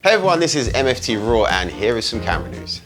Hey everyone, this is MFT Raw and here is some camera news.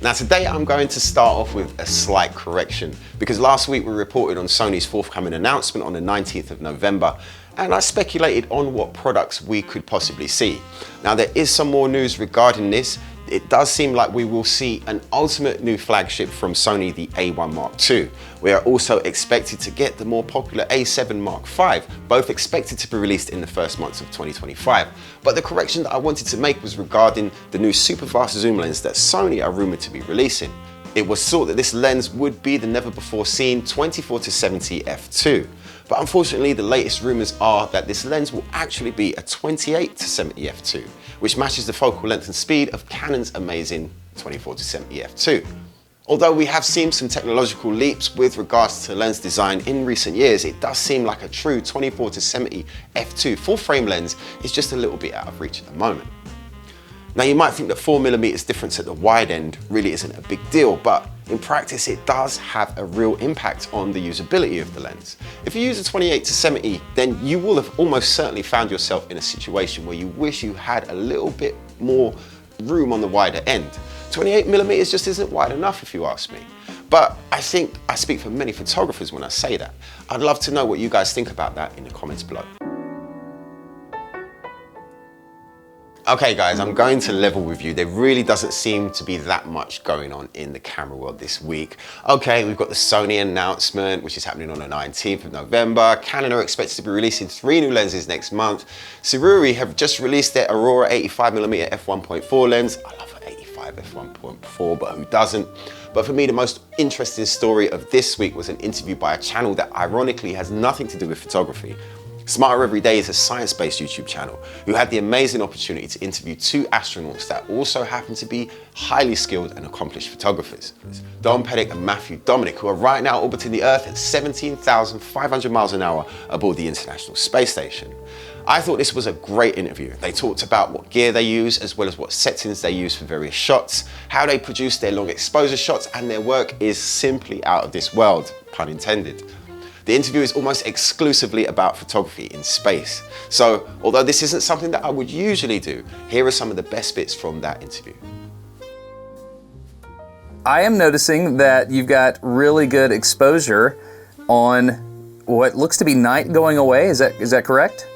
Now today I'm going to start off with a slight correction because last week we reported on Sony's forthcoming announcement on the 19th of November and I speculated on what products we could possibly see. Now there is some more news regarding this. It does seem like we will see an ultimate new flagship from Sony, the A1 Mark II. We are also expected to get the more popular A7 Mark V, both expected to be released in the first months of 2025. But the correction that I wanted to make was regarding the new super fast zoom lens that Sony are rumored to be releasing. It was thought that this lens would be the never before seen 24-70 f2. But unfortunately, the latest rumors are that this lens will actually be a 28-70 f2, which matches the focal length and speed of Canon's amazing 24-70 f2. Although we have seen some technological leaps with regards to lens design in recent years, it does seem like a true 24-70 f2 full frame lens is just a little bit out of reach at the moment. Now you might think that 4mm difference at the wide end really isn't a big deal, but in practice it does have a real impact on the usability of the lens. If you use a 28-70, then you will have almost certainly found yourself in a situation where you wish you had a little bit more room on the wider end. 28mm just isn't wide enough if you ask me. But I think I speak for many photographers when I say that. I'd love to know what you guys think about that in the comments below. Okay guys, I'm going to level with you. There really doesn't seem to be that much going on in the camera world this week. Okay, we've got the Sony announcement, which is happening on the 19th of November. Canon are expected to be releasing 3 new lenses next month. Sirui have just released their Aurora 85mm f1.4 lens. I love an 85 f1.4, but who doesn't? But for me, the most interesting story of this week was an interview by a channel that ironically has nothing to do with photography. Smarter Every Day is a science-based YouTube channel who had the amazing opportunity to interview 2 astronauts that also happen to be highly skilled and accomplished photographers. Don Pettit and Matthew Dominic, who are right now orbiting the Earth at 17,500 miles an hour aboard the International Space Station. I thought this was a great interview. They talked about what gear they use, as well as what settings they use for various shots, how they produce their long exposure shots, and their work is simply out of this world, pun intended. The interview is almost exclusively about photography in space. So, although this isn't something that I would usually do, here are some of the best bits from that interview. I am noticing that you've got really good exposure on what looks to be night going away. Is that correct?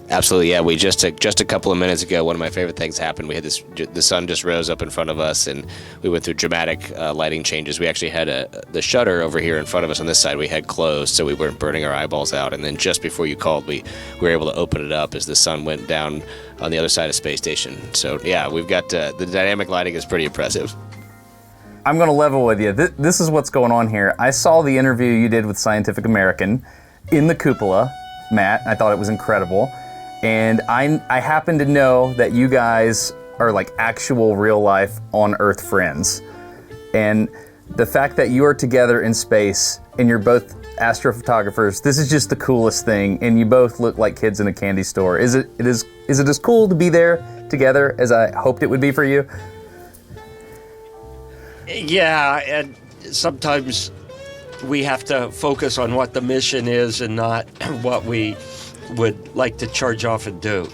Absolutely, yeah. We just a couple of minutes ago, one of my favorite things happened. We had the sun just rose up in front of us, and we went through dramatic lighting changes. We actually had the shutter over here in front of us on this side. We had closed, so we weren't burning our eyeballs out. And then just before you called, we were able to open it up as the sun went down on the other side of space station. So yeah, we've got the dynamic lighting is pretty impressive. I'm going to level with you. This is what's going on here. I saw the interview you did with Scientific American in the cupola, Matt. I thought it was incredible. And I happen to know that you guys are like actual real life on Earth friends. And the fact that you are together in space and you're both astrophotographers, this is just the coolest thing. And you both look like kids in a candy store. Is it as cool to be there together as I hoped it would be for you? Yeah, and sometimes we have to focus on what the mission is and not what we would like to charge off and do.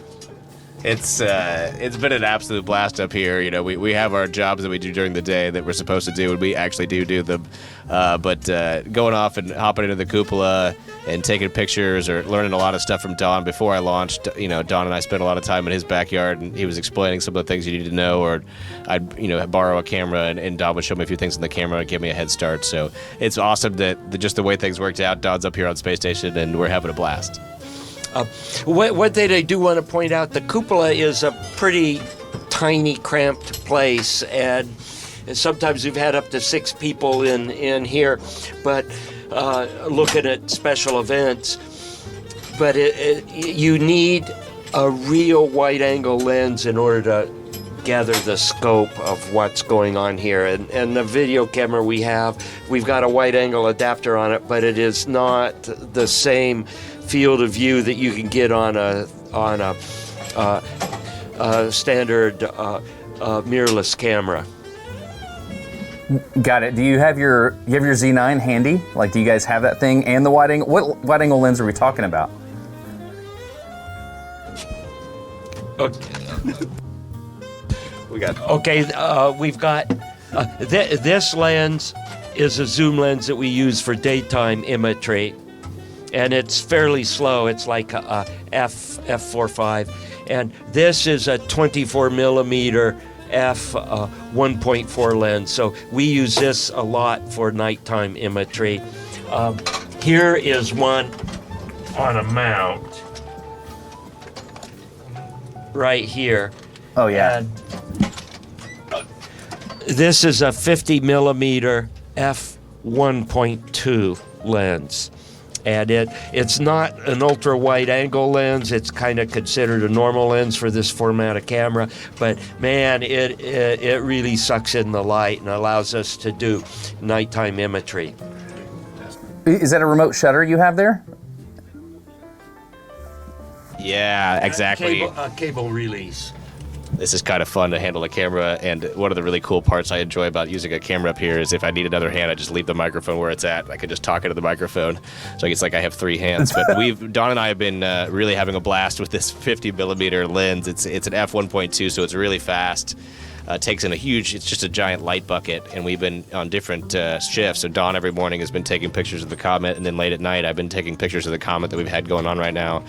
It's been an absolute blast up here. You know, we have our jobs that we do during the day that we're supposed to do, and we actually do them. But going off and hopping into the cupola and taking pictures or learning a lot of stuff from Don before I launched. You know, Don and I spent a lot of time in his backyard, and he was explaining some of the things you need to know, or I'd borrow a camera, and Don would show me a few things in the camera and give me a head start. So it's awesome that just the way things worked out. Don's up here on Space Station, and we're having a blast. One thing I do want to point out, the cupola is a pretty tiny, cramped place, and sometimes we've had up to 6 people in here, but looking at special events. But you need a real wide-angle lens in order to gather the scope of what's going on here. And the video camera we've got a wide-angle adapter on it, but it is not the same field of view that you can get on a standard mirrorless camera. Got it. Do you have your Z9 handy? Like, do you guys have that thing and the wide angle? What wide angle lens are we talking about? We got We've got this lens is a zoom lens that we use for daytime imagery, and it's fairly slow. It's like a f4.5, and this is a 24 millimeter f1.4 lens. So we use this a lot for nighttime imagery. Here is one on a mount right here. Oh yeah. And this is a 50 millimeter f1.2 lens, and it's not an ultra wide angle lens. It's kind of considered a normal lens for this format of camera, but man, it really sucks in the light and allows us to do nighttime imagery. Is that a remote shutter you have there? Yeah, exactly. Cable release. This is kind of fun to handle a camera, and one of the really cool parts I enjoy about using a camera up here is if I need another hand, I just leave the microphone where it's at. I can just talk into the microphone, so it's like I have three hands. But Don and I have been really having a blast with this 50 millimeter lens. It's an f1.2, so it's really fast. Takes in it's just a giant light bucket, and we've been on different shifts. So Don every morning has been taking pictures of the comet, and then late at night I've been taking pictures of the comet that we've had going on right now,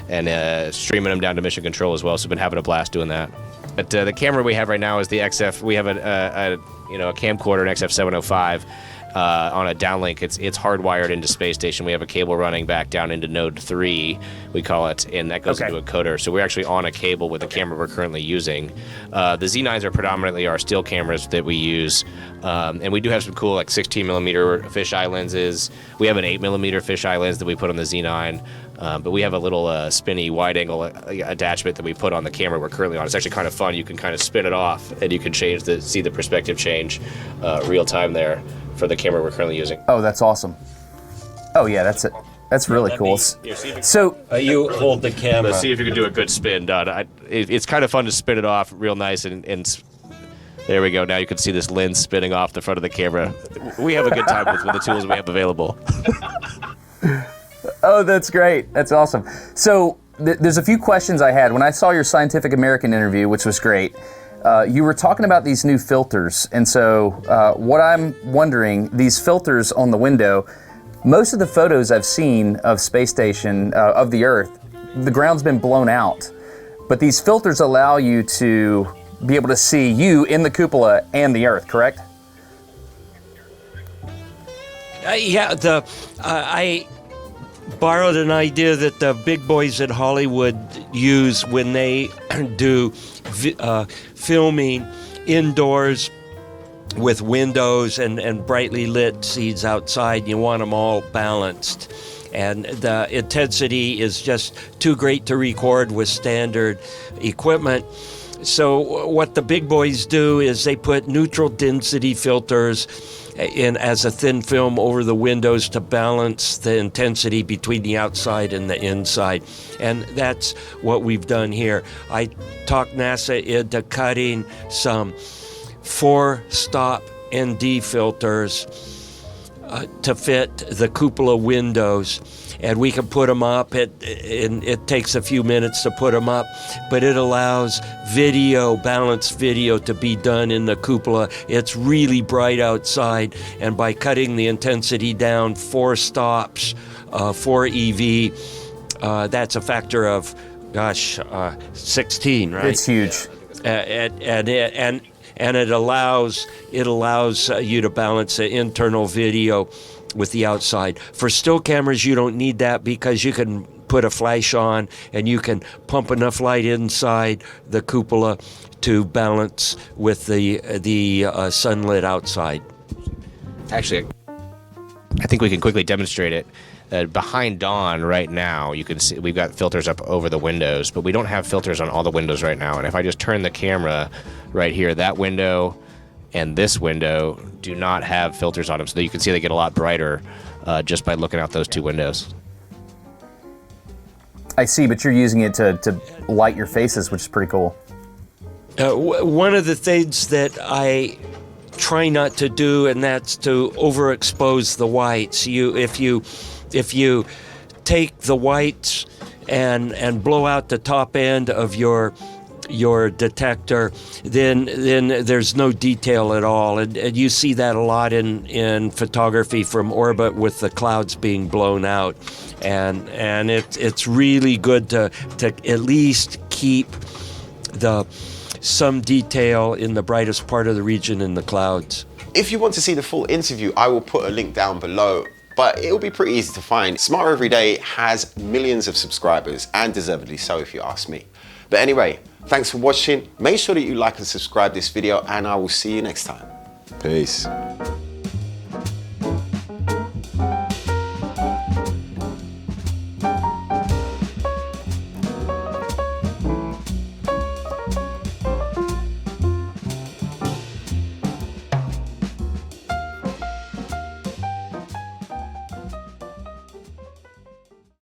and streaming them down to Mission Control as well. So I've been having a blast doing that. But the camera we have right now is the XF. We have a camcorder, an XF705. On a downlink, it's hardwired into space station. We have a cable running back down into node 3, we call it, and that goes into a coder. So we're actually on a cable with the camera we're currently using. The Z9s are predominantly our still cameras that we use, and we do have some cool like 16 millimeter fisheye lenses. We have an 8 millimeter fisheye lens that we put on the Z9. But we have a little spinny wide-angle attachment that we put on the camera we're currently on. It's actually kind of fun. You can kind of spin it off, and you can see the perspective change real time there for the camera we're currently using. Oh, that's awesome. Oh yeah, that's it. That's really cool. So you hold the camera. Let's see if you can do a good spin, Don. It's kind of fun to spin it off real nice, and there we go. Now you can see this lens spinning off the front of the camera. We have a good time with the tools we have available. Oh, that's great. That's awesome. So there's a few questions I had. When I saw your Scientific American interview, which was great, you were talking about these new filters. And so what I'm wondering, these filters on the window, most of the photos I've seen of space station, of the Earth, the ground's been blown out. But these filters allow you to be able to see you in the cupola and the Earth, correct? I borrowed an idea that the big boys at Hollywood use when they do filming indoors with windows and brightly lit scenes outside. You want them all balanced, and the intensity is just too great to record with standard equipment. So what the big boys do is they put neutral density filters in as a thin film over the windows to balance the intensity between the outside and the inside. And that's what we've done here. I talked NASA into cutting some 4-stop ND filters to fit the cupola windows. And we can put them up. It takes a few minutes to put them up, but it allows balanced video to be done in the cupola. It's really bright outside, and by cutting the intensity down 4 stops, 4 EV, that's a factor of, 16, right? It's huge. And it allows you to balance the internal video with the outside. For still cameras, you don't need that because you can put a flash on and you can pump enough light inside the cupola to balance with the sunlit outside. Actually, I think we can quickly demonstrate it. Behind Dawn right now, you can see we've got filters up over the windows, but we don't have filters on all the windows right now. And if I just turn the camera right here, that window and this window do not have filters on them, so that you can see they get a lot brighter just by looking out those 2 windows. I see, but you're using it to light your faces, which is pretty cool. One of the things that I try not to do, and that's to overexpose the whites. If you take the whites and blow out the top end of your your detector, then there's no detail at all. And you see that a lot in photography from orbit with the clouds being blown out. And it's really good to at least keep some detail in the brightest part of the region in the clouds. If you want to see the full interview, I will put a link down below, but it'll be pretty easy to find. Smarter Every Day has millions of subscribers, and deservedly so if you ask me. But anyway, thanks for watching. Make sure that you like and subscribe this video, and I will see you next time. Peace.